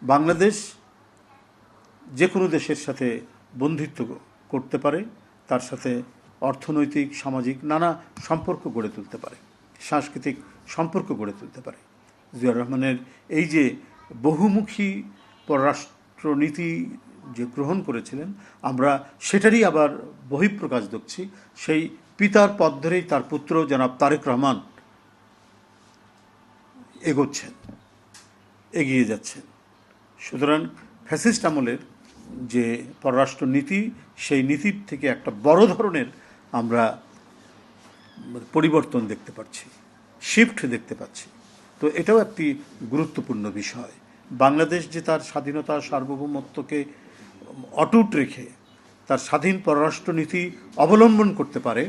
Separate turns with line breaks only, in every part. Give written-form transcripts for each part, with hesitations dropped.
বাংলাদেশ যে কোনো দেশের সাথে বন্ধুত্ব করতে পারে, তার সাথে অর্থনৈতিক, সামাজিক নানা সম্পর্ক গড়ে তুলতে পারে, সাংস্কৃতিক সম্পর্ক গড়ে তুলতে পারে। জিয়াউর রহমানের এই যে বহুমুখী পররাষ্ট্রনীতি যে গ্রহণ করেছিলেন, আমরা সেটারই আবার বহিঃপ্রকাশ দেখছি। সেই পিতার পথ ধরেই তার পুত্র জনাব তারেক রহমান এগিয়ে যাচ্ছেন। সুতরাং ফ্যাসিস্ট আমলের যে পররাষ্ট্র নীতি, সেই নীতির থেকে একটা বড় ধরনের আমরা পরিবর্তন দেখতে পাচ্ছি, শিফট দেখতে পাচ্ছি। তো এটাও একটি গুরুত্বপূর্ণ বিষয়। বাংলাদেশ যে তার স্বাধীনতা, সার্বভৌমত্বকে অটুট রেখে তার স্বাধীন পররাষ্ট্রনীতি অবলম্বন করতে পারে,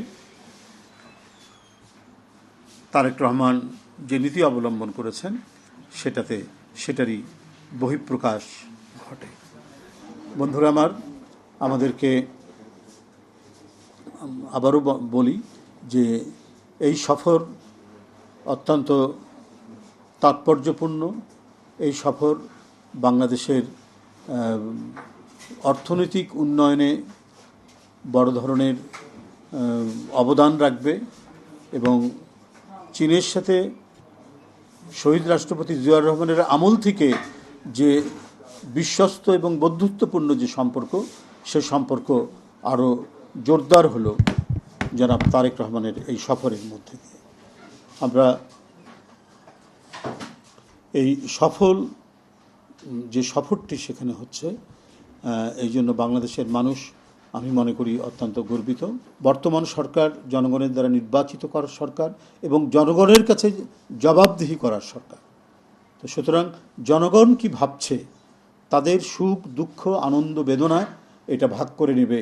তারেক রহমান যে নীতি অবলম্বন করেছেন সেটারই বহিঃপ্রকাশ ঘটে। বন্ধুরা আমার, আমাদেরকে আবারও বলি যে এই সফর অত্যন্ত তাৎপর্যপূর্ণ। এই সফর বাংলাদেশের অর্থনৈতিক উন্নয়নে বড় ধরনের অবদান রাখবে এবং চীনের সাথে শহীদ রাষ্ট্রপতি জিয়াউর রহমানের আমল থেকে যে বিশ্বস্ত এবং বন্ধুত্বপূর্ণ যে সম্পর্ক, সে সম্পর্ক আরও জোরদার হলো জনাব তারেক রহমানের এই সফরের মধ্যে দিয়ে। আমরা এই যে সফরটি সেখানে হচ্ছে, এই জন্য বাংলাদেশের মানুষ, আমি মনে করি, অত্যন্ত গর্বিত। বর্তমান সরকার জনগণের দ্বারা নির্বাচিত করার সরকার এবং জনগণের কাছে জবাবদিহি করার সরকার। তো সুতরাং জনগণ কি ভাবছে, তাদের সুখ দুঃখ আনন্দ বেদনায় এটা ভাগ করে নেবে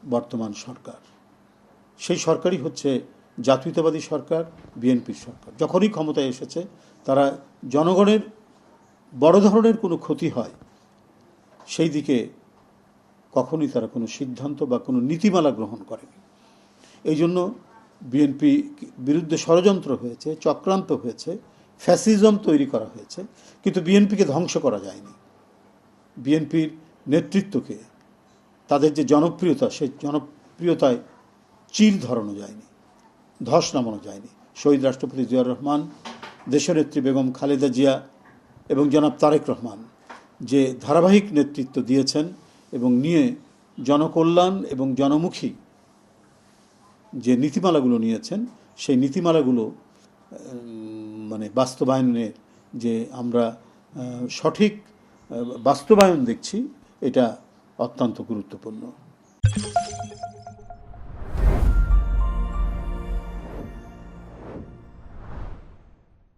বর্তমান সরকার। সেই সরকারই হচ্ছে জাতীয়তাবাদী সরকার, বিএনপির সরকার। যখনই ক্ষমতায় এসেছে, তারা জনগণের বড় ধরনের কোনো ক্ষতি হয় সেই দিকে কখনোই তারা কোনো সিদ্ধান্ত বা কোনো নীতিমালা গ্রহণ করেনি। এই জন্য বিএনপি বিরুদ্ধে ষড়যন্ত্র হয়েছে, চক্রান্ত হয়েছে, ফ্যাসিজম তৈরি করা হয়েছে, কিন্তু বিএনপিকে ধ্বংস করা যায়নি। বিএনপির নেতৃত্বকে, তাদের যে জনপ্রিয়তা, সেই জনপ্রিয়তায় চির ধরানো যায়নি, ধস নামানো যায়নি। শহীদ রাষ্ট্রপতি জিয়াউর রহমান, দেশনেত্রী বেগম খালেদা জিয়া এবং জনাব তারেক রহমান যে ধারাবাহিক নেতৃত্ব দিয়েছেন এবং নিয়ে জনকল্যাণ এবং জনমুখী যে নীতিমালাগুলো নিয়েছেন, সেই নীতিমালাগুলো বাস্তবায়নের যে আমরা সঠিক বাস্তবায়ন দেখছি, এটা অত্যন্ত গুরুত্বপূর্ণ।